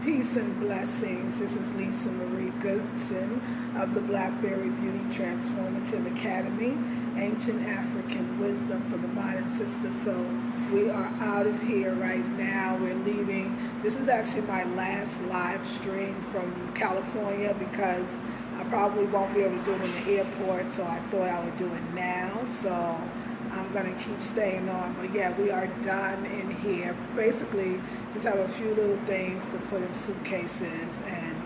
Peace and blessings. This is Lisa Marie Goodson of the Blackberry Beauty Transformative Academy, Ancient African Wisdom for the Modern Sister. So we are out of here right now. We're leaving. This is actually my last live stream from California because I probably won't be able to do it in the airport, so I thought I would do it now. So I'm going to keep staying on. But yeah, we are done in here. Basically, just have a few little things to put in suitcases and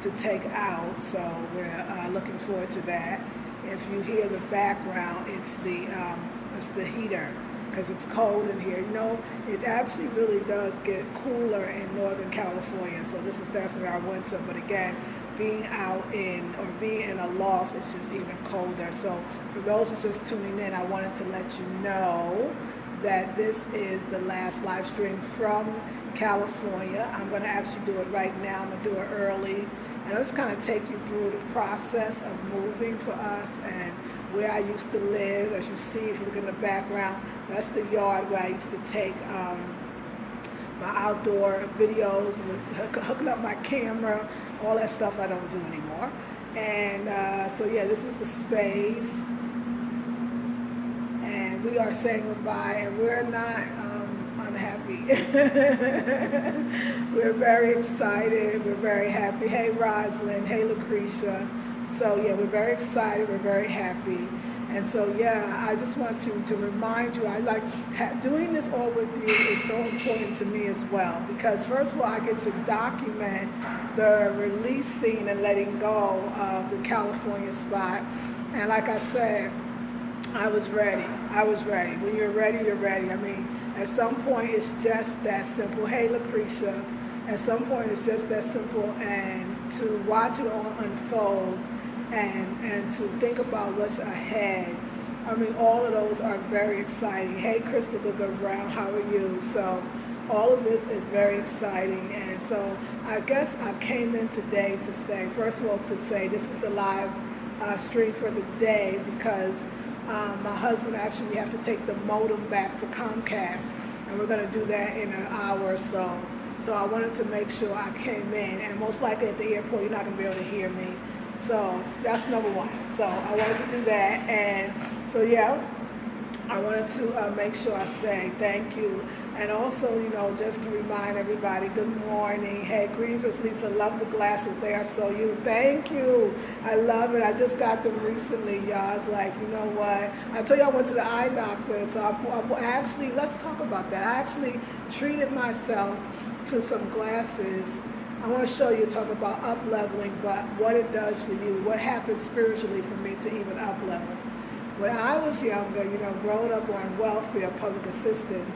to take out. So we're looking forward to that. If you hear the background, it's the heater because it's cold in here. You know, it actually really does get cooler in Northern California. So this is definitely our winter. But again, being in a loft, it's just even colder. So for those who's just tuning in, I wanted to let you know that this is the last live stream from California. I'm going to actually do it right now. I'm going to do it early. And I'll just kind of take you through the process of moving for us and where I used to live. As you see, if you look in the background, that's the yard where I used to take my outdoor videos, hooking up my camera, all that stuff I don't do anymore. And so yeah, this is the space. And we are saying goodbye, and we're not unhappy. We're very excited. We're very happy. Hey, Rosalind. Hey, Lucretia. So yeah, we're very excited. We're very happy. And so yeah, I just want to remind you, I like doing this all with you is so important to me as well, because first of all, I get to document the releasing and letting go of the California spot. And like I said, I was ready. I was ready. When you're ready, you're ready. I mean, at some point, it's just that simple. Hey, Lucretia. At some point, it's just that simple. And to watch it all unfold and to think about what's ahead. I mean, all of those are very exciting. Hey, Crystal Brown, how are you? So all of this is very exciting. And so I guess I came in today to say, first of all, to say this is the live stream for the day because my husband actually, we have to take the modem back to Comcast, and we're going to do that in an hour or so. So I wanted to make sure I came in, and most likely at the airport, you're not going to be able to hear me. So that's number one. So I wanted to do that, and so yeah, I wanted to make sure I say thank you. And also, you know, just to remind everybody, good morning. Hey, greetings, Lisa. Love the glasses. They are so you. Thank you. I love it. I just got them recently, y'all. I was like, you know what? I told you I went to the eye doctor. So I actually, let's talk about that. I actually treated myself to some glasses. I want to show you, talk about up-leveling, but what it does for you, what happens spiritually for me to even up-level. When I was younger, you know, growing up on welfare, public assistance,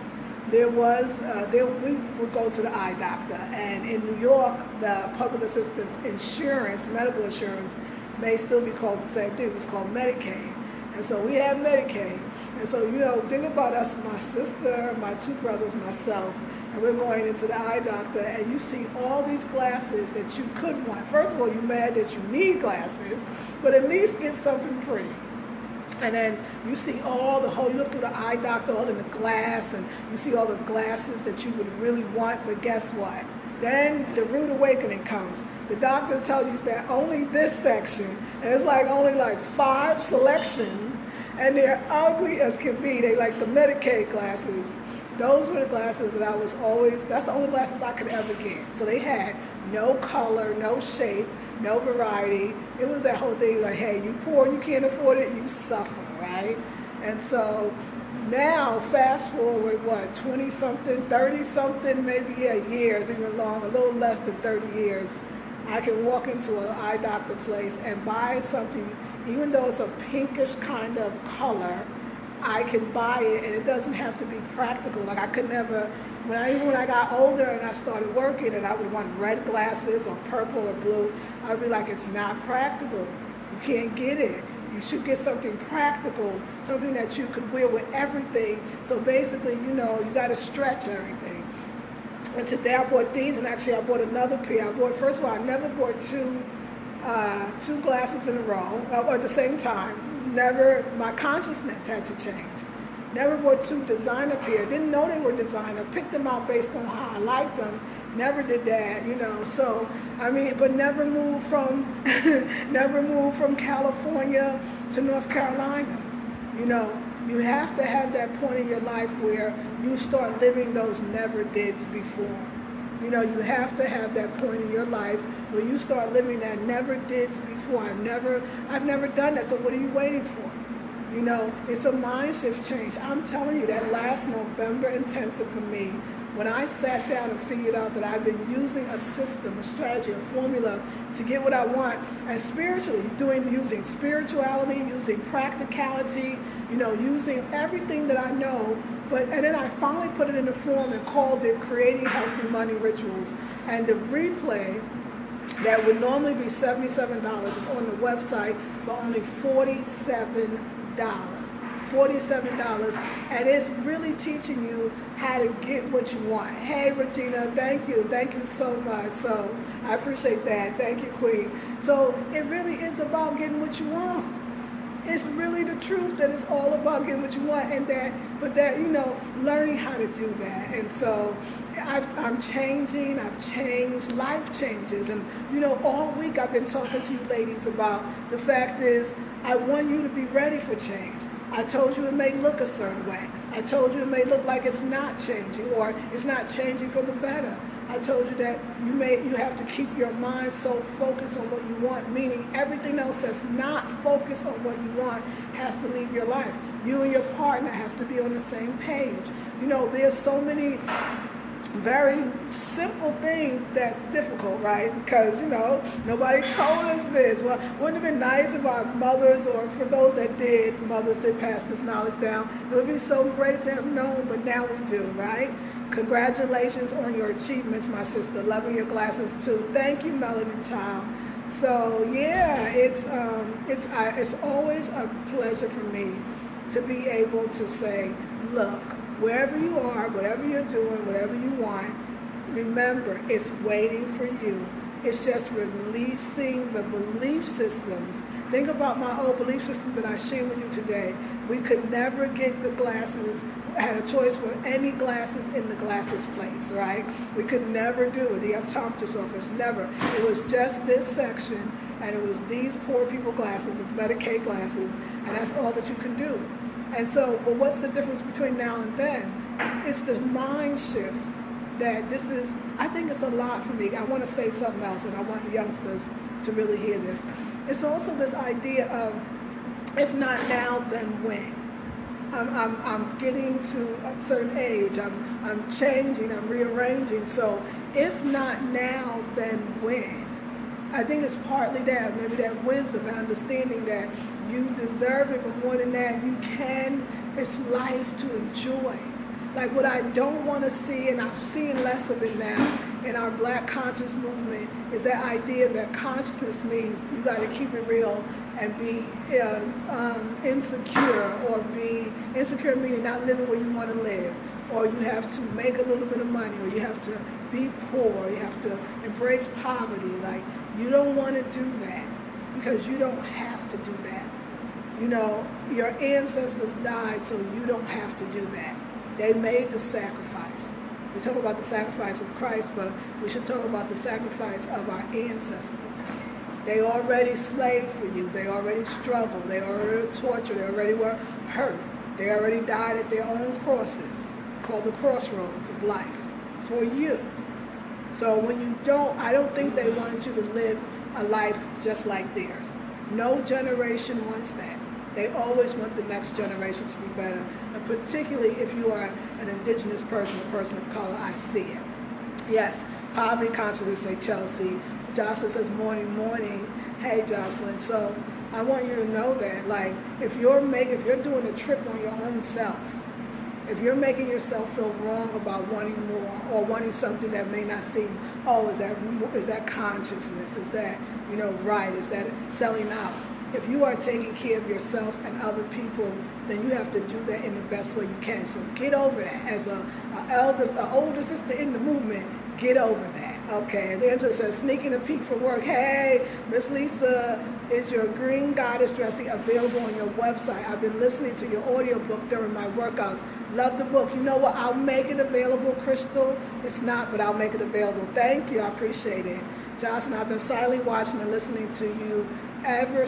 there was, we would go to the eye doctor, and in New York, the public assistance insurance, medical insurance, may still be called the same thing. It was called Medicaid. And so we had Medicaid. And so, you know, think about us, my sister, my two brothers, myself, and we're going into the eye doctor, and you see all these glasses that you could want. First of all, you're mad that you need glasses, but at least get something free. And then you see all the whole, you look through the eye doctor, all in the glass, and you see all the glasses that you would really want, but guess what? Then the rude awakening comes. The doctors tell you that only this section, and it's like only like 5 selections, and they're ugly as can be. They like the Medicaid glasses. Those were the glasses that I was always, that's the only glasses I could ever get. So they had no color, no shape, no variety. It was that whole thing like, hey, you poor, you can't afford it, you suffer, right? And so now, fast forward, what, 20-something, 30-something, maybe, yeah, years, even long, a little less than 30 years, I can walk into an eye doctor place and buy something, even though it's a pinkish kind of color, I can buy it, and it doesn't have to be practical. Like I could never, when I got older and I started working and I would want red glasses or purple or blue, I'd be like, it's not practical. You can't get it. You should get something practical, something that you could wear with everything. So basically, you know, you got to stretch everything. And today I bought these, and actually I bought another pair. First of all, I never bought two glasses in a row or at the same time. Never, my consciousness had to change. Never bought 2 designer pair. Didn't know they were designer. Picked them out based on how I liked them. Never did that, you know. So, I mean, but never moved from, never moved from California to North Carolina. You know, you have to have that point in your life where you start living those never dids before. You know, you have to have that point in your life where you start living that never dids before. I've never done that, so what are you waiting for? You know, it's a mind shift change. I'm telling you, that last November intensive for me, when I sat down and figured out that I've been using a system, a strategy, a formula to get what I want, and spiritually, using spirituality, using practicality, you know, using everything that I know, and then I finally put it in a form and called it Creating Healthy Money Rituals. And the replay that would normally be $77 is on the website for only $47. $47, and it's really teaching you how to get what you want. Hey, Regina, thank you so much. So I appreciate that. Thank you, Queen. So it really is about getting what you want. It's really the truth that it's all about getting what you want, but you know, learning how to do that. And so I'm changing. I've changed. Life changes, and you know, all week I've been talking to you ladies about the fact is I want you to be ready for change. I told you it may look a certain way. I told you it may look like it's not changing or it's not changing for the better. I told you that you have to keep your mind so focused on what you want, meaning everything else that's not focused on what you want has to leave your life. You and your partner have to be on the same page. You know, there's so many very simple things that's difficult, right? Because, you know, nobody told us this. Well, wouldn't it have been nice if our mothers, or for those that did, mothers did pass this knowledge down. It would be so great to have known, but now we do, right? Congratulations on your achievements, my sister. Loving your glasses too. Thank you, Melody Child. So yeah, it's always a pleasure for me to be able to say, look, wherever you are, whatever you're doing, whatever you want, remember, it's waiting for you. It's just releasing the belief systems. Think about my old belief system that I shared with you today. We could never get the glasses, had a choice for any glasses in the glasses place, right? We could never do it. The optometrist office, never. It was just this section, and it was these poor people glasses, it's Medicaid glasses, and that's all that you can do. And so, but what's the difference between now and then? It's the mind shift that this is, I think it's a lot for me. I want to say something else, and I want youngsters to really hear this. It's also this idea of, if not now, then when? I'm getting to a certain age. I'm changing. I'm rearranging. So if not now, then when? I think it's partly that, maybe that wisdom and understanding that you deserve it, but more than that, you can. It's life to enjoy. Like what I don't want to see, and I'm seeing less of it now in our Black conscious movement, is that idea that consciousness means you got to keep it real and be insecure, or be insecure meaning not living where you want to live, or you have to make a little bit of money, or you have to be poor, or you have to embrace poverty. Like, you don't want to do that because you don't have to do that. You know, your ancestors died so you don't have to do that. They made the sacrifice. We talk about the sacrifice of Christ, but we should talk about the sacrifice of our ancestors. They already slaved for you. They already struggled. They already were tortured. They already were hurt. They already died at their own crosses, called the crossroads of life, for you. So when you don't, I don't think they wanted you to live a life just like theirs. No generation wants that. They always want the next generation to be better. And particularly if you are an indigenous person, a person of color, I see it. Yes, poverty consciousness, say Chelsea. Jocelyn says morning, morning. Hey, Jocelyn. So I want you to know that, like, if you're doing a trip on your own self, if you're making yourself feel wrong about wanting more, or wanting something that may not seem, oh, is that consciousness? Is that, right? Is that selling out? If you are taking care of yourself and other people, then you have to do that in the best way you can. So get over that. As an older sister in the movement, get over that. Okay, and Angela says, sneaking a peek for work. Hey, Miss Lisa, is your Green Goddess dressing available on your website? I've been listening to your audiobook during my workouts. Love the book. You know what? I'll make it available, Crystal. It's not, but I'll make it available. Thank you. I appreciate it. Jocelyn, I've been silently watching and listening to you your ever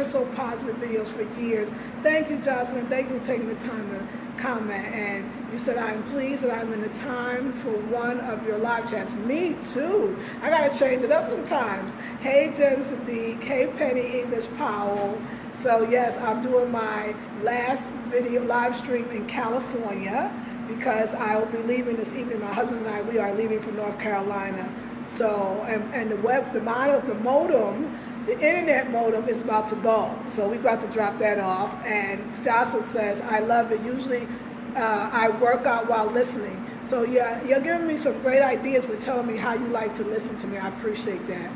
so positive videos for years. Thank you, Jocelyn. Thank you for taking the time to comment. And you said, I am pleased that I'm in the time for one of your live chats. Me too. I got to change it up sometimes. Hey, Jen Sadiq. Hey, Penny English Powell. So, yes, I'm doing my last video live stream in California because I will be leaving this evening. My husband and I, we are leaving for North Carolina. So, and the modem, the internet modem is about to go. So we're about to drop that off. And Jocelyn says, I love it. Usually I work out while listening. So yeah, you're giving me some great ideas with telling me how you like to listen to me. I appreciate that.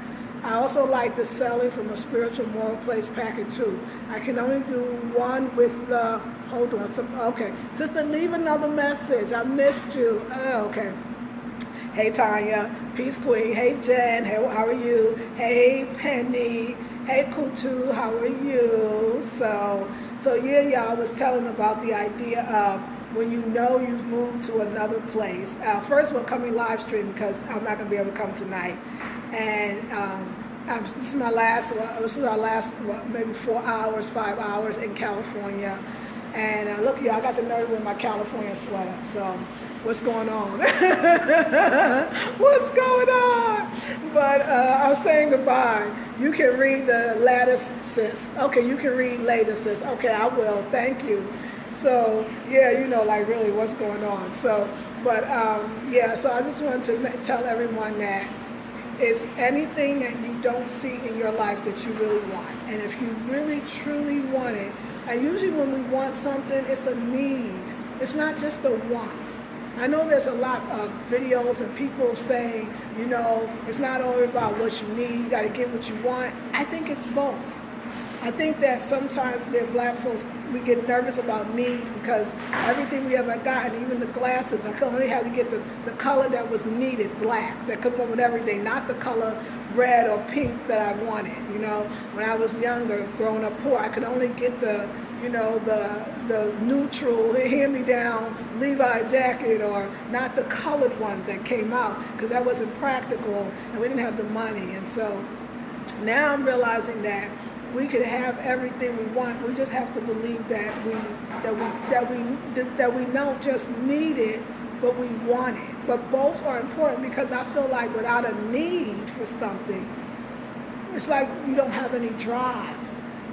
I also like the selling from a spiritual moral place packet too. I can only do one with the, hold on, okay. Sister, leave another message. I missed you. Oh, okay. Hey, Tanya. Peace Queen. Hey, Jen. Hey, how are you? Hey, Penny. Hey, Kutu. How are you? So yeah, y'all, I was telling about the idea of when you know you've moved to another place. First of all, coming live stream because I'm not going to be able to come tonight. And this is our last, maybe 4 hours, 5 hours in California. And look, y'all, I got the nerve with my California sweater. So what's going on? What's going on? But I'm saying goodbye. You can read the latest, sis. Okay, you can read later, sis. Okay, I will. Thank you. So, yeah, you know, like really what's going on. So, but, yeah, so I just wanted to tell everyone that it's anything that you don't see in your life that you really want. And if you really, truly want it, and usually when we want something, it's a need. It's not just a want. I know there's a lot of videos and people saying, you know, it's not only about what you need, you got to get what you want. I think it's both. I think that sometimes there black folks, we get nervous about need because everything we ever got, and even the glasses, I only had to get the color that was needed, black, that could go with everything, not the color red or pink that I wanted. You know, when I was younger, growing up poor, I could only get the, you know, the neutral, hand-me-down Levi jacket, or not the colored ones that came out, because that wasn't practical, and we didn't have the money. And so now I'm realizing that we could have everything we want. We just have to believe that we don't just need it, but we want it. But both are important, because I feel like without a need for something, it's like you don't have any drive.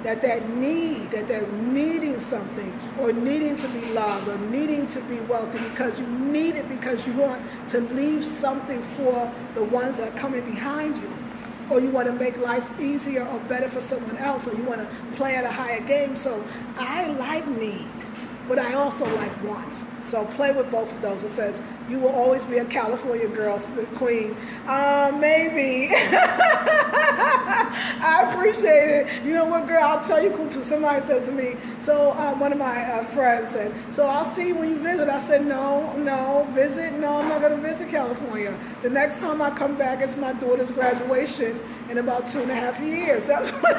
That they're needing something, or needing to be loved, or needing to be wealthy, because you need it, because you want to leave something for the ones that are coming behind you. Or you want to make life easier or better for someone else, or you want to play at a higher game. So I like need, but I also like wants. So play with both of those. It says, you will always be a California girl, queen. Maybe. I appreciate it. You know what, girl, I'll tell you, Kutu. Somebody said to me, so one of my friends said, so I'll see you when you visit. I said, no, visit? No, I'm not going to visit California. The next time I come back, it's my daughter's graduation in about 2.5 years. That's what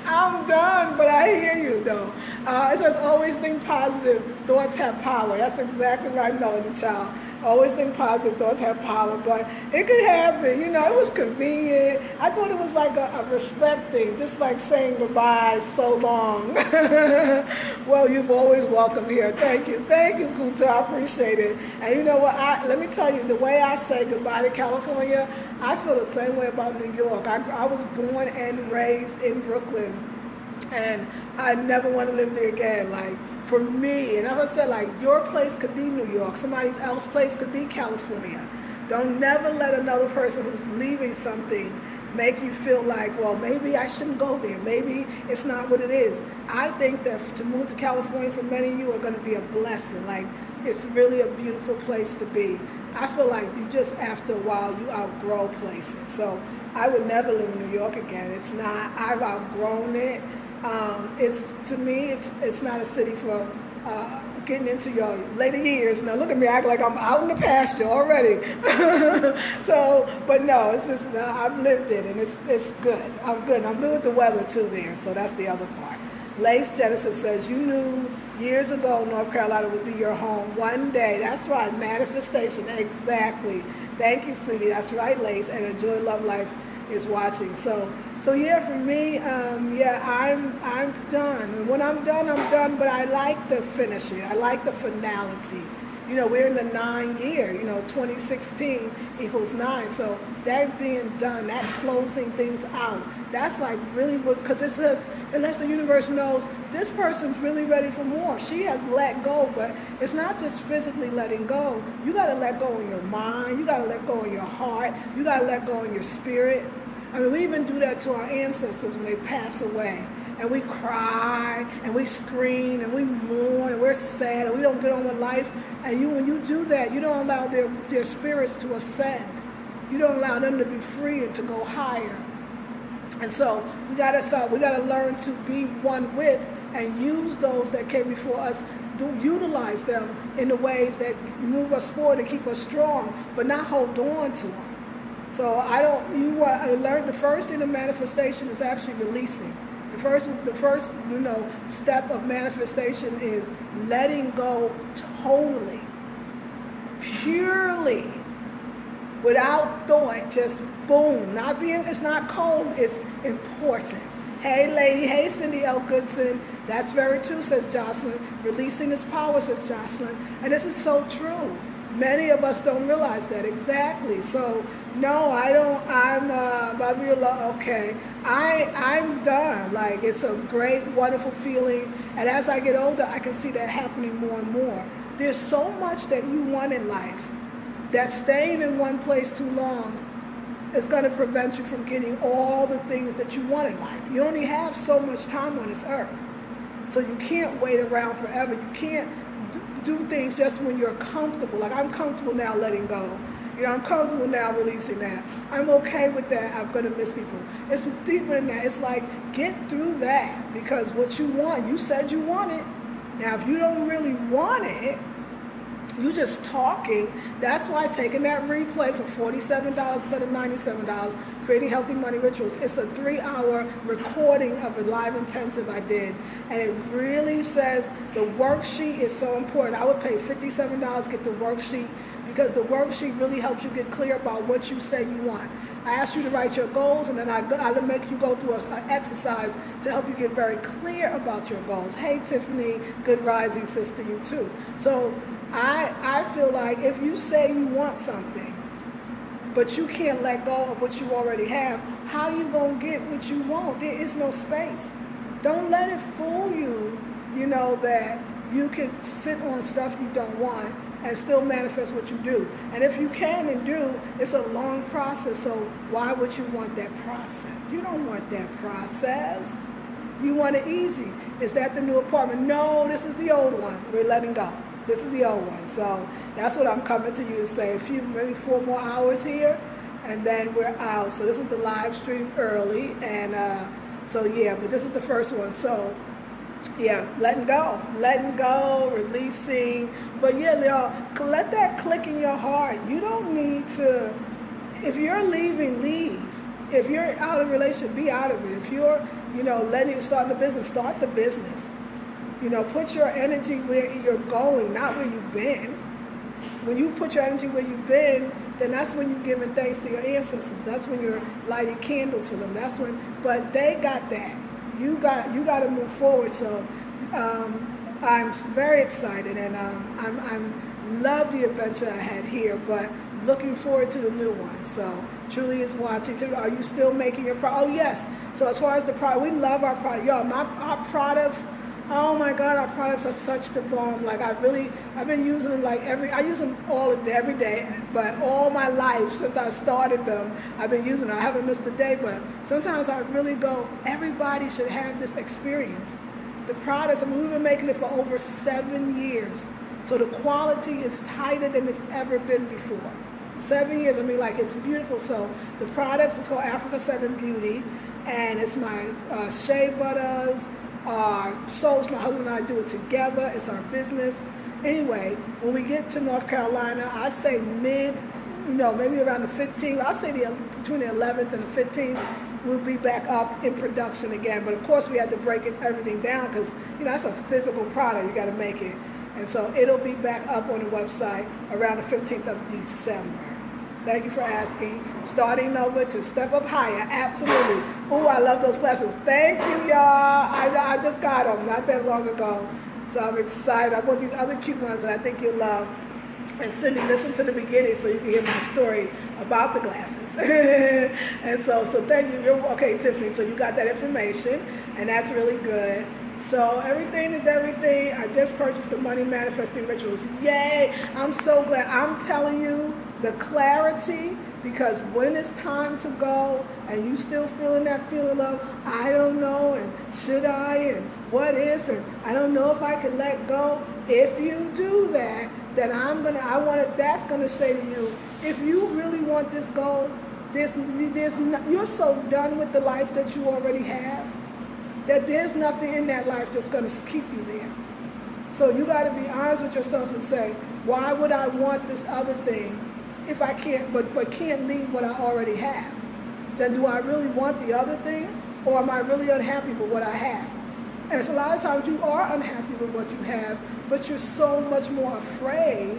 I'm done, but I hear you, though. It says, always think positive, thoughts have power. That's exactly right, Melody Child. Always think positive, thoughts have power. But it could happen, you know, it was convenient. I thought it was like a respect thing, just like saying goodbye so long. Well, you've always welcome here. Thank you, Kuta, I appreciate it. And you know what, let me tell you, the way I say goodbye to California, I feel the same way about New York. I was born and raised in Brooklyn, and I never want to live there again. Like, for me, and I said, like, your place could be New York, somebody else's place could be California. Don't never let another person who's leaving something make you feel like, well, maybe I shouldn't go there. Maybe it's not what it is. I think that to move to California for many of you are going to be a blessing. Like, it's really a beautiful place to be. I feel like you just, after a while, you outgrow places. So I would never live in New York again. It's not, I've outgrown it. To me, it's not a city for getting into your later years. Now look at me, act like I'm out in the pasture already. So, but no, it's just, I've lived it, and it's good. I'm good. I'm good with the weather too there, so that's the other part. Lace Genesis says, you knew years ago North Carolina would be your home one day. That's right, manifestation, exactly. Thank you, sweetie. That's right, Lace, and Enjoy Love Life is watching. So yeah, for me, yeah, I'm done. And when I'm done, but I like the finishing. I like the finality. You know, we're in the 9 year, 2016 equals 9. So that being done, that closing things out, that's like really what, because it says, unless the universe knows this person's really ready for more. She has let go, but it's not just physically letting go. You got to let go in your mind. You got to let go in your heart. You got to let go in your spirit. I mean, we even do that to our ancestors when they pass away. And we cry, and we scream, and we mourn, and we're sad, and we don't get on with life. And when you do that, you don't allow their spirits to ascend. You don't allow them to be free and to go higher. And so we got to learn to be one with and use those that came before us, utilize them in the ways that move us forward and keep us strong, but not hold on to them. So I learned the first thing of manifestation is actually releasing. The first step of manifestation is letting go totally, purely, without thought, just boom. It's not cold, it's important. Hey lady, hey Cindy L. Goodson, that's very true, says Jocelyn. Releasing is power, says Jocelyn. And this is so true. Many of us don't realize that, exactly. So no, I don't, I'm done. Like, it's a great, wonderful feeling. And as I get older, I can see that happening more and more. There's so much that you want in life that staying in one place too long is going to prevent you from getting all the things that you want in life. You only have so much time on this earth. So you can't wait around forever. You can't do things just when you're comfortable. Like, I'm comfortable now letting go. I'm comfortable now releasing that. I'm okay with that. I'm going to miss people. It's deeper than that. It's like, get through that, because what you want, you said you want it. Now, if you don't really want it, you just talking. That's why taking that replay for $47 instead of $97, Creating Healthy Money Rituals. It's a 3-hour recording of a live intensive I did. And it really says the worksheet is so important. I would pay $57 to get the worksheet, because the worksheet really helps you get clear about what you say you want. I ask you to write your goals, and then I'll make you go through an exercise to help you get very clear about your goals. Hey, Tiffany, good rising sister, you too. So I feel like if you say you want something, but you can't let go of what you already have, how you going to get what you want? There is no space. Don't let it fool you, that you can sit on stuff you don't want and still manifest what you do. And if you can and do, it's a long process, so why would you want that process? You don't want that process. You want it easy. Is that the new apartment? No, this is the old one. We're letting go. This is the old one. So that's what I'm coming to you to say. Maybe 4 more hours here, and then we're out. So this is the live stream early, and so yeah, but this is the first one. So yeah, letting go, releasing. But yeah, y'all, let that click in your heart. You don't need to, if you're leaving, leave. If you're out of a relationship, be out of it. If you're, letting you start the business, start the business. Put your energy where you're going, not where you've been. When you put your energy where you've been, then that's when you're giving thanks to your ancestors. That's when you're lighting candles for them. But they got that. You got to move forward. So I'm very excited, and I'm love the adventure I had here, but looking forward to the new one. So Julie is watching. Are you still making your product? Oh yes. So as far as the product, we love our product. Y'all, our products. Oh my God, our products are such the bomb. Like I've been using them I use them every day, but all my life since I started them, I've been using them. I haven't missed a day, but sometimes I really go, everybody should have this experience. The products, we've been making it for over 7 years. So the quality is tighter than it's ever been before. 7 years, it's beautiful. So the products, it's called Africa 7 Beauty, and it's my shea butters, our soaps. My husband and I do it together. It's our business. Anyway, when we get to North Carolina, I say maybe around the 15th. I'll say between the 11th and the 15th, we'll be back up in production again. But of course, we had to break everything down because, that's a physical product. You got to make it. And so it'll be back up on the website around the 15th of December. Thank you for asking. Starting over to Step Up Higher. Absolutely. Oh, I love those classes. Thank you, y'all. I just got them not that long ago. So I'm excited. I want these other cute ones that I think you'll love. And Cindy, listen to the beginning so you can hear my story about the glasses. And so thank you. Okay, Tiffany, so you got that information, and that's really good. So everything is everything. I just purchased the Money Manifesting Rituals. Yay! I'm so glad. I'm telling you, the clarity, because when it's time to go and you still feeling that feeling of, I don't know, and should I, and what if, and I don't know if I can let go. If you do that, then that's gonna say to you, if you really want this goal, you're so done with the life that you already have, that there's nothing in that life that's gonna keep you there. So you gotta be honest with yourself and say, why would I want this other thing if I can't, but can't leave what I already have? Then do I really want the other thing, or am I really unhappy with what I have? And so a lot of times you are unhappy with what you have, but you're so much more afraid,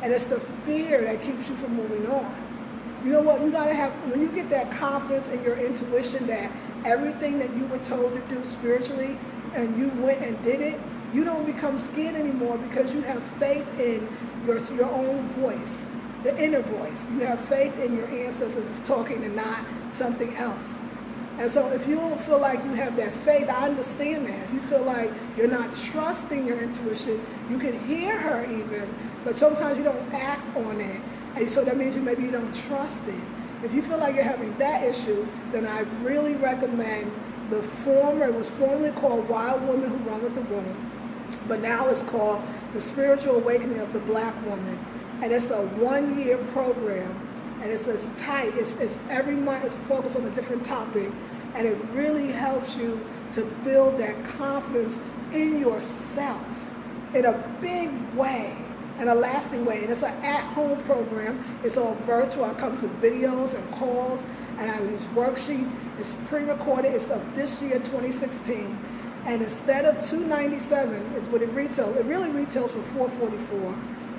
and it's the fear that keeps you from moving on. You know what? You gotta have, when you get that confidence in your intuition that everything that you were told to do spiritually, and you went and did it, you don't become scared anymore because you have faith in your own voice, the inner voice. You have faith in your ancestors is talking and not something else. And so if you don't feel like you have that faith, I understand that. If you feel like you're not trusting your intuition, you can hear her even, but sometimes you don't act on it. And so that means maybe you don't trust it. If you feel like you're having that issue, then I really recommend it was formerly called Wild Women Who Run with the Womb, but now it's called The Spiritual Awakening of the Black Woman. And it's a 1-year program, and it's tight. It's every month it's focused on a different topic, and it really helps you to build that confidence in yourself in a big way, in a lasting way. And it's an at-home program. It's all virtual. I come to videos and calls, and I use worksheets. It's pre-recorded. It's of this year, 2016. And instead of $297 is what it retails. It really retails for $444.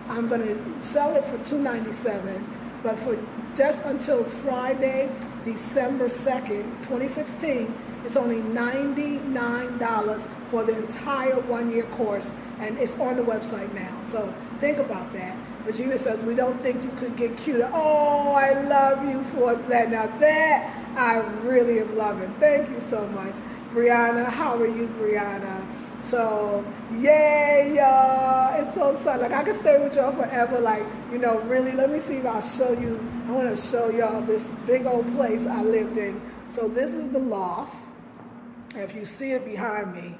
I'm going to sell it for $297, but for just until Friday, December 2nd, 2016, it's only $99 for the entire 1-year course, and it's on the website now. So think about that. Regina says, we don't think you could get cuter. Oh, I love you for that. Now that I really am loving. Thank you so much. Brianna, how are you, Brianna? So, yay, y'all. It's so exciting. Like, I could stay with y'all forever. Like, really, let me see if I'll show you. I want to show y'all this big old place I lived in. So this is the Loft. And if you see it behind me,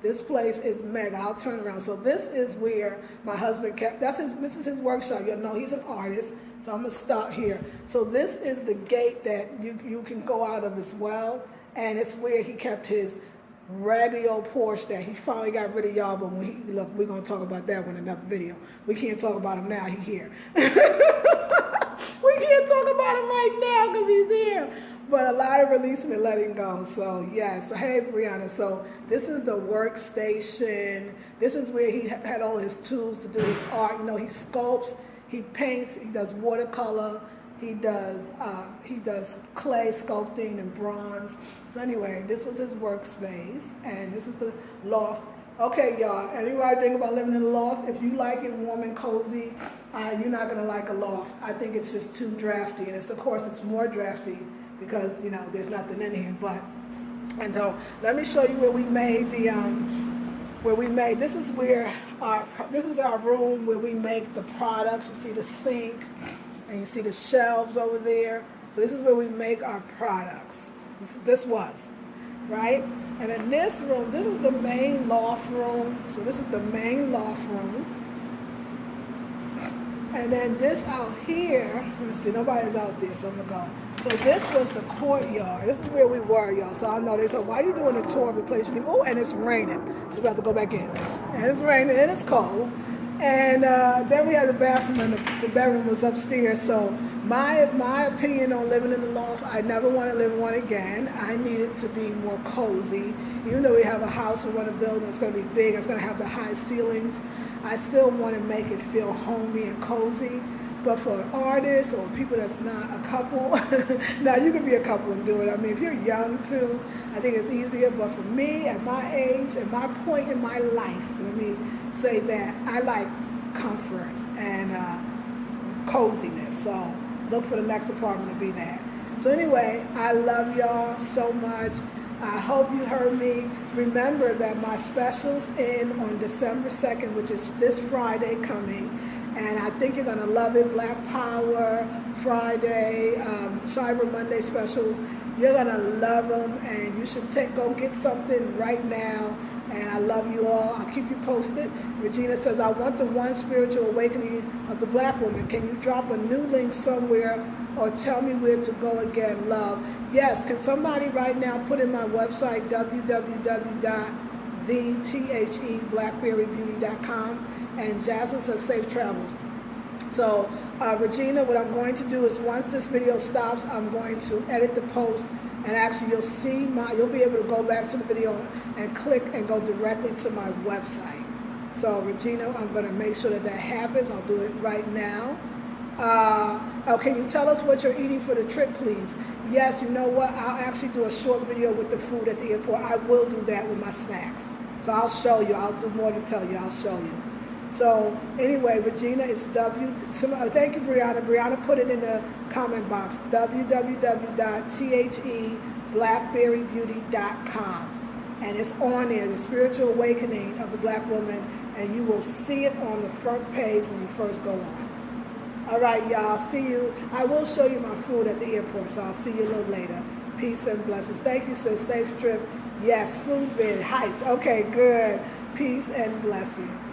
this place is mega. I'll turn around. So this is where my husband kept, this is his workshop. You'll know he's an artist. So I'm going to start here. So this is the gate that you can go out of as well. And it's where he kept his raggedy old Porsche that he finally got rid of, y'all, but look, we're going to talk about that in another video. We can't talk about him now. He's here. We can't talk about him right now because he's here. But a lot of releasing and letting go. So, yes. So, hey, Brianna. So, this is the workstation. This is where he had all his tools to do his art. He sculpts, he paints, he does watercolor. He does clay sculpting and bronze. So anyway, this was his workspace, and this is the loft. Okay, y'all, anybody think about living in a loft? If you like it warm and cozy, you're not gonna like a loft. I think it's just too drafty, and of course it's more drafty because there's nothing in here. And so let me show you where we made this is our room where we make the products. You see the sink. And you see the shelves over there. So this is where we make our products. This was, right? And in this room, this is the main loft room. So this is the main loft room. And then this out here, let's see, nobody's out there, so I'm gonna go. So this was the courtyard. This is where we were, y'all. So I know they said, why are you doing a tour of the place? Oh, and it's raining. So we have to go back in. And it's raining and it's cold. And then we had the bathroom, and the bedroom was upstairs. So my opinion on living in the loft, I never want to live in one again. I need it to be more cozy. Even though we have a house, we want to build, it's going to be big, it's going to have the high ceilings, I still want to make it feel homey and cozy. But for artists or people that's not a couple, now you can be a couple and do it. I mean, if you're young too, I think it's easier. But for me, at my age, at my point in my life, let me say that I like comfort and coziness. So look for the next apartment to be that. So anyway, I love y'all so much. I hope you heard me. Remember that my specials end on December 2nd, which is this Friday coming. And I think you're going to love it. Black Power, Friday, Cyber Monday specials. You're going to love them, and you should go get something right now. And I love you all. I'll keep you posted. Regina says, I want the one spiritual awakening of the black woman. Can you drop a new link somewhere or tell me where to go again? Love. Yes, can somebody right now put in my website, www.thetheblackberrybeauty.com. And Jasmine says safe travels. So Regina, what I'm going to do is once this video stops, I'm going to edit the post, and actually you'll be able to go back to the video and click and go directly to my website. So Regina, I'm going to make sure that happens. I'll do it right now. Can you tell us what you're eating for the trip, please? Yes, you know what? I'll actually do a short video with the food at the airport. I will do that with my snacks. So I'll show you. I'll do more to tell you. I'll show you. So anyway, Regina, it's thank you, Brianna. Brianna put it in the comment box, www.thetheblackberrybeauty.com. And it's on there, the spiritual awakening of the black woman, and you will see it on the front page when you first go on. All right, y'all, see you. I will show you my food at the airport, so I'll see you a little later. Peace and blessings. Thank you, sis. Safe trip. Yes, food vid, hype. Okay, good. Peace and blessings.